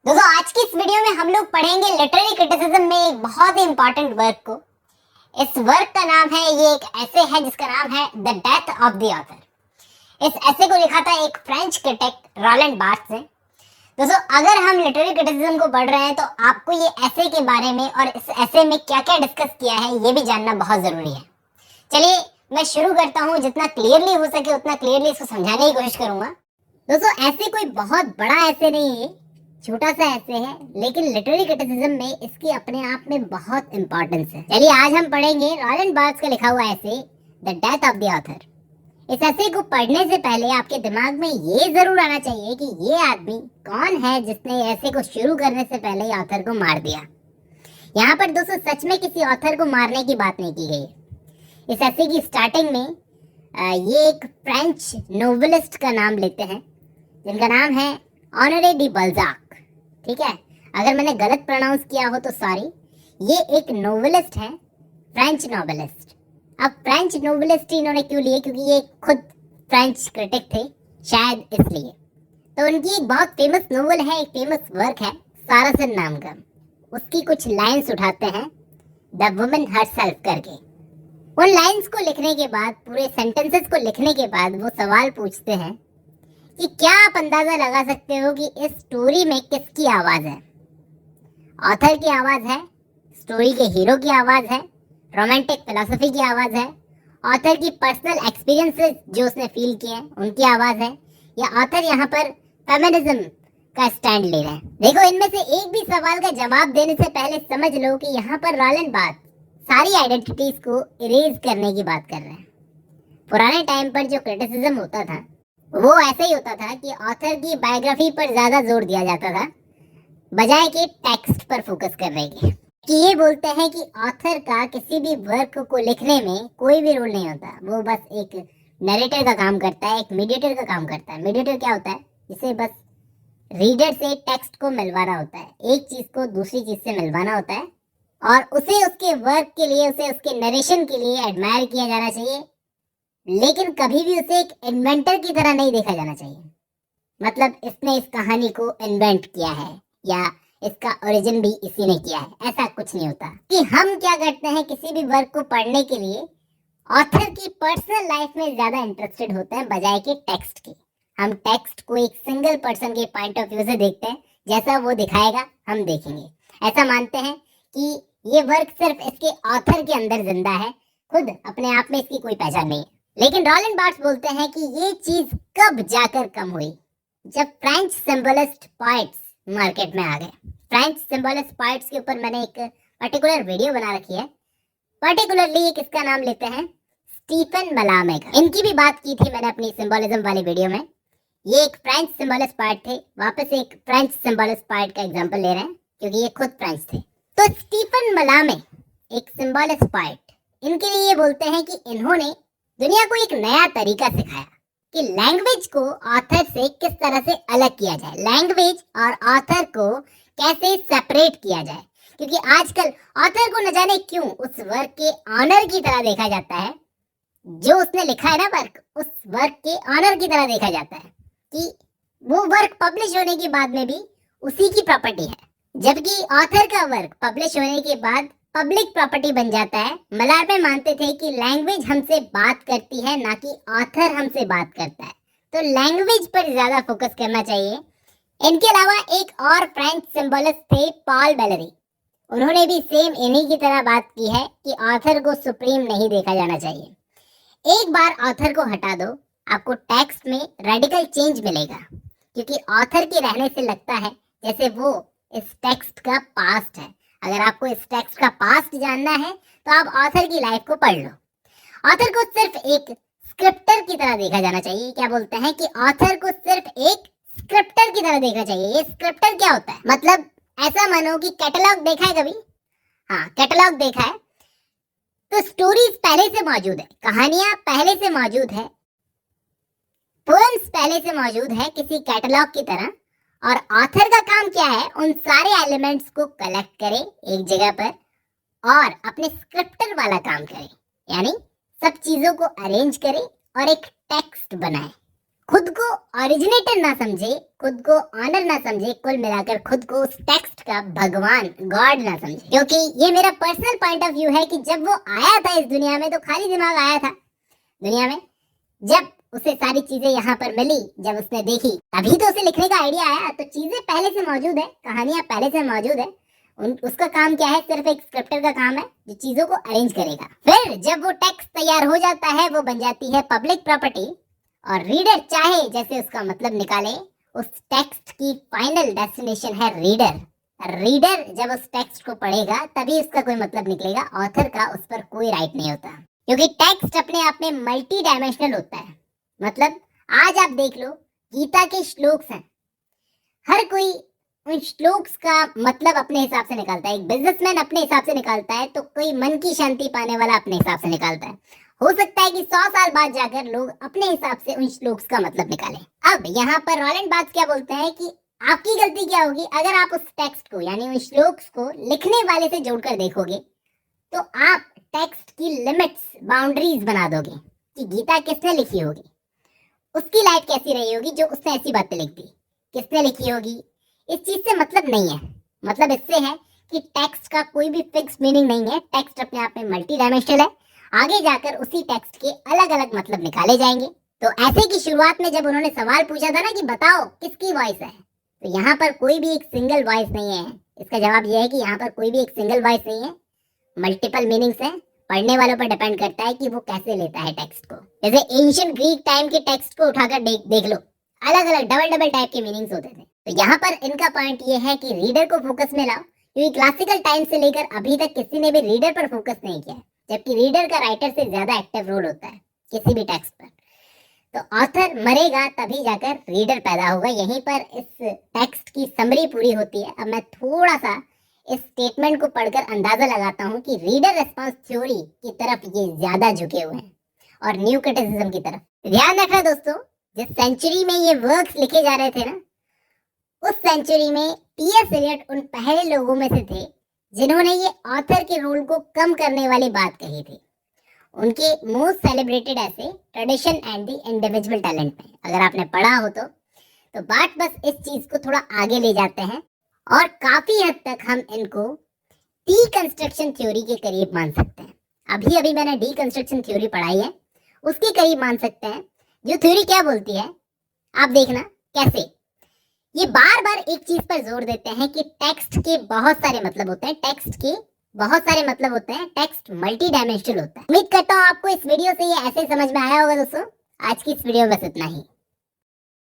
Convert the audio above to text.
दोस्तों आज की इस वीडियो में हम लोग पढ़ेंगे लिटरेरी क्रिटिसिज्म में एक बहुत ही इंपॉर्टेंट वर्क को। इस वर्क का नाम है, ये एक ऐसे है जिसका नाम है the death of the author. इस ऐसे को लिखा था एक फ्रेंच क्रिटिक रोलैंड बार्थेस ने। दोस्तों अगर हम लिटरेरी क्रिटिसिज्म को पढ़ रहे हैं तो आपको ये ऐसे के बारे में और इस ऐसे में क्या क्या डिस्कस किया है ये भी जानना बहुत जरूरी है। चलिए मैं शुरू करता हूँ, जितना क्लियरली हो सके उतना क्लियरली इसको समझाने की कोशिश करूंगा। दोस्तों ऐसे कोई बहुत बड़ा ऐसे नहीं है, छोटा सा ऐसे है, लेकिन लिटरेरी क्रिटिसिज्म में इसकी अपने आप में बहुत इंपॉर्टेंस है। चलिए आज हम पढ़ेंगे रोलैंड बार्थेस का लिखा हुआ ऐसे the death of the author. इस ऐसे को पढ़ने से पहले आपके दिमाग में ये जरूर आना चाहिए कि ये आदमी कौन है जिसने ऐसे को शुरू करने से पहले ऑथर को मार दिया। यहाँ पर दोस्तों सच में किसी ऑथर को मारने की बात नहीं की गई। इस ऐसे की स्टार्टिंग में ये एक फ्रेंच नोवेलिस्ट का नाम लेते हैं जिनका नाम है ऑनरे डी बल्जाक। ठीक है, अगर मैंने गलत प्रोनाउंस किया हो तो सॉरी। ये एक नोवेलिस्ट है, फ्रेंच नोवेलिस्ट। अब फ्रेंच नोवेलिस्ट इन्होंने क्यों लिए? क्योंकि ये खुद फ्रेंच क्रिटिक थे, शायद इसलिए। तो उनकी एक बहुत फेमस नोवेल है, एक फेमस वर्क है सारासन नाम का। उसकी कुछ लाइंस उठाते हैं द वुमन हरसेल्फ करके। उन लाइंस को लिखने के बाद, पूरे सेंटेंसेस को लिखने के बाद वो सवाल पूछते हैं कि क्या आप अंदाजा लगा सकते हो कि इस स्टोरी में किसकी आवाज है? ऑथर की आवाज है, स्टोरी के हीरो की आवाज है, रोमांटिक फिलॉसफी की आवाज है, ऑथर की पर्सनल एक्सपीरियंसेस जो उसने फील किए हैं उनकी आवाज है, या ऑथर यहाँ पर फेमिनिज्म का स्टैंड ले रहा है? देखो इनमें से एक भी सवाल का जवाब देने से पहले समझ लो कि यहाँ पर रोलैंड बार्थेस सारी आइडेंटिटीज को इरेज करने की बात कर रहे हैं। पुराने टाइम पर जो क्रिटिसिज्म होता था वो ऐसे ही होता था कि ऑथर की बायोग्राफी पर ज्यादा जोर दिया जाता था बजाय कि टेक्स्ट पर फोकस करने के। कि ये बोलते हैं कि ऑथर का किसी भी वर्क को लिखने में कोई भी रोल नहीं होता, वो बस एक नरेटर का काम करता है, एक मीडिएटर का काम करता है। मीडिएटर क्या होता है? जिसे बस रीडर से टेक्स्ट को मिलवाना होता है, एक चीज को दूसरी चीज से मिलवाना होता है, और उसे उसके वर्क के लिए, उसे उसके नरेशन के लिए एडमायर किया जाना चाहिए, लेकिन कभी भी उसे एक इन्वेंटर की तरह नहीं देखा जाना चाहिए। मतलब इसने इस कहानी को इन्वेंट किया है या इसका ओरिजिन भी इसी ने किया है, ऐसा कुछ नहीं होता। कि हम क्या करते हैं, किसी भी वर्क को पढ़ने के लिए ऑथर की पर्सनल लाइफ में ज्यादा इंटरेस्टेड होते हैं बजाय कि टेक्स्ट के। हम टेक्स्ट को एक सिंगल पर्सन के पॉइंट ऑफ व्यू से देखते हैं, जैसा वो दिखाएगा हम देखेंगे। ऐसा मानते हैं कि ये वर्क सिर्फ इसके ऑथर के अंदर जिंदा है, खुद अपने आप में इसकी कोई पहचान नहीं है। लेकिन रोलैंड बार्थेस बोलते हैं कि ये चीज कब जाकर कम हुई, जब फ्रेंच सिंबलिस्ट पोएट्स मार्केट में आ गए। फ्रेंच सिंबलिस्ट पोएट्स के ऊपर मैंने एक पर्टिकुलर वीडियो बना रखी है। पर्टिकुलरली एक इसका नाम लेते हैं स्टीफन मलामे का। इनकी भी बात की थी मैंने अपनी सिंबलिज्म वाली वीडियो में। ये एक फ्रेंच सिंबलिस्ट पोएट थे, वापस एक फ्रेंच सिंबलिस्ट पोएट का एग्जांपल ले रहे हैं क्योंकि ये खुद फ्रेंच थे। तो स्टीफन मलामे एक सिंबलिस्ट पोएट, इनके लिए ये बोलते हैं कि इन्होंने दुनिया को एक नया तरीका सिखाया कि लैंग्वेज को ऑथर से किस तरह से अलग किया जाए, लैंग्वेज और ऑथर को कैसे सेपरेट किया जाए। क्योंकि आजकल ऑथर को न जाने क्यों उस वर्क के ऑनर की तरह देखा जाता है, जो उसने लिखा है ना वर्क, उस वर्क के ऑनर की तरह देखा जाता है कि वो वर्क पब्लिश होने के बाद में भी उसी की प्रॉपर्टी है, जबकि ऑथर का वर्क पब्लिश होने के बाद पब्लिक प्रॉपर्टी बन जाता है। मलामे मानते थे कि लैंग्वेज हमसे बात करती है, ना कि ऑथर हमसे बात करता है, तो लैंग्वेज पर ज्यादा फोकस करना चाहिए। इनके अलावा एक और फ्रेंच सिंबलिस्ट थे, पॉल बेलेरी। उन्होंने भी सेम इन्हीं की तरह बात की है कि ऑथर को सुप्रीम नहीं देखा जाना चाहिए। एक बार ऑथर को हटा दो, आपको टेक्स्ट में रेडिकल चेंज मिलेगा, क्योंकि ऑथर के रहने से लगता है जैसे वो इस टेक्स्ट का पास्ट है। अगर आपको इस टेक्स्ट का पास्ट जानना है तो आप ऑथर की लाइफ को पढ़ लो। ऑथर को सिर्फ एक स्क्रिप्टर की तरह देखा जाना चाहिए। क्या बोलते हैं कि ऑथर को सिर्फ एक स्क्रिप्टर की तरह देखना चाहिए। ये स्क्रिप्टर क्या होता है? मतलब ऐसा मानो कि कैटलॉग देखा है कभी? हाँ, कैटलॉग देखा है। तो स्टोरीज पहले से मौजूद है, कहानियां पहले से मौजूद है, पोएम्स पहले से मौजूद है किसी कैटलॉग की तरह, और ऑथर का काम क्या है? उन सारे एलिमेंट्स को कलेक्ट करे एक जगह पर और अपने स्क्रिप्टर वाला काम करे, यानी सब चीजों को अरेंज करे और एक टेक्स्ट बनाए, खुद को ओरिजिनेटर ना समझे, खुद को ऑनर ना समझे, कुल मिलाकर खुद को उस टेक्स्ट का भगवान गॉड ना समझे। क्योंकि ये मेरा पर्सनल पॉइंट ऑफ व्यू है कि जब वो आया था इस दुनिया में तो खाली दिमाग आया था दुनिया में। जब उसे सारी चीजें यहाँ पर मिली, जब उसने देखी, तभी तो उसे लिखने का आइडिया आया। तो चीजें पहले से मौजूद है, कहानियां पहले से मौजूद है। उसका काम क्या है? सिर्फ एक स्क्रिप्टर का काम है जो चीजों को अरेंज करेगा। फिर जब वो टेक्स्ट तैयार हो जाता है, वो बन जाती है पब्लिक प्रॉपर्टी, और रीडर चाहे जैसे उसका मतलब निकाले। उस टेक्स्ट की फाइनल डेस्टिनेशन है रीडर। रीडर जब उस टेक्स्ट को पढ़ेगा तभी उसका कोई मतलब निकलेगा। ऑथर का उस पर कोई राइट नहीं होता, क्योंकि टेक्स्ट अपने आप में मल्टी डायमेंशनल होता है। मतलब आज आप देख लो, गीता के श्लोक्स हैं, हर कोई उन श्लोक्स का मतलब अपने हिसाब से निकालता है। एक बिजनेसमैन अपने हिसाब से निकालता है, तो कोई मन की शांति पाने वाला अपने हिसाब से निकालता है। हो सकता है कि 100 साल बाद जाकर लोग अपने हिसाब से उन श्लोक्स का मतलब निकालें। अब यहाँ पर रॉलैंड बार्थ्स क्या बोलते हैं कि आपकी गलती क्या होगी अगर आप उस टेक्स्ट को यानी उन श्लोक्स को लिखने वाले से जोड़कर देखोगे, तो आप टेक्स्ट की लिमिट्स, बाउंड्रीज बना दोगे कि गीता किसने लिखी होगी, उसकी लाइफ कैसी रही होगी जो उसने ऐसी बातें लिख दी, किसने लिखी होगी। इस चीज से मतलब नहीं है। मतलब इससे है कि टेक्स्ट का कोई भी फिक्स मीनिंग नहीं है। टेक्स्ट अपने आप में मल्टी डायमेंशनल है। आगे जाकर उसी टेक्स्ट के अलग अलग मतलब निकाले जाएंगे। तो ऐसे की शुरुआत में जब उन्होंने सवाल पूछा था ना कि बताओ किसकी वॉइस है, तो यहाँ पर कोई भी एक सिंगल वॉइस नहीं है। इसका जवाब यह है कि यहाँ पर कोई भी एक सिंगल वॉइस नहीं है, मल्टीपल मीनिंग्स हैं। पढ़ने वालों पर डिपेंड करता है कि वो कैसे लेता है टेक्स्ट को। जैसे एंशिएंट ग्रीक टाइम के टेक्स्ट को उठाकर देख लो, अलग अलग डबल टाइप के मीनिंग्स होते थे। तो यहाँ पर इनका पॉइंट ये है कि रीडर को फोकस में लाओ, क्योंकि क्लासिकल टाइम से लेकर अभी तक किसी ने भी रीडर पर फोकस नहीं किया, जबकि रीडर का राइटर से ज्यादा एक्टिव रोल होता है किसी भी टेक्स्ट पर। तो ऑथर मरेगा तभी जाकर रीडर पैदा होगा। यहीं पर इस टेक्स्ट की समरी पूरी होती है। अब मैं थोड़ा सा इस स्टेटमेंट को पढ़कर अंदाजा लगाता हूँ कि रीडर रिस्पॉन्स थ्योरी की तरफ ये ज्यादा झुके हुए हैं और न्यू क्रिटिसिज्म की तरफ। ध्यान रखना दोस्तों, जिस सेंचुरी में ये वर्क्स लिखे जा रहे थे ना, उस सेंचुरी में टी.एस. एलियट उन पहले लोगों में से थे जिन्होंने ये ऑथर के रोल को कम करने वाली बात कही थी। उनके मोस्ट सेलिब्रेटेड ऐसे tradition and the individual talent में अगर आपने पढ़ा हो तो बात बस इस चीज को थोड़ा आगे ले जाते हैं और काफी हद तक हम इनको डीकंस्ट्रक्शन थ्योरी के करीब मान सकते हैं। अभी अभी मैंने डीकंस्ट्रक्शन थ्योरी पढ़ाई है, उसके करीब मान सकते हैं। जो थ्योरी क्या बोलती है आप देखना कैसे। ये बार बार एक चीज पर जोर देते हैं कि टेक्स्ट के बहुत सारे मतलब होते हैं, टेक्स्ट के बहुत सारे मतलब होते हैं, टेक्स्ट मल्टी डायमेंशनल होता है। उम्मीद करता हूँ आपको इस वीडियो से ये ऐसे समझ में आया होगा दोस्तों। आज की इस वीडियो में बस इतना ही।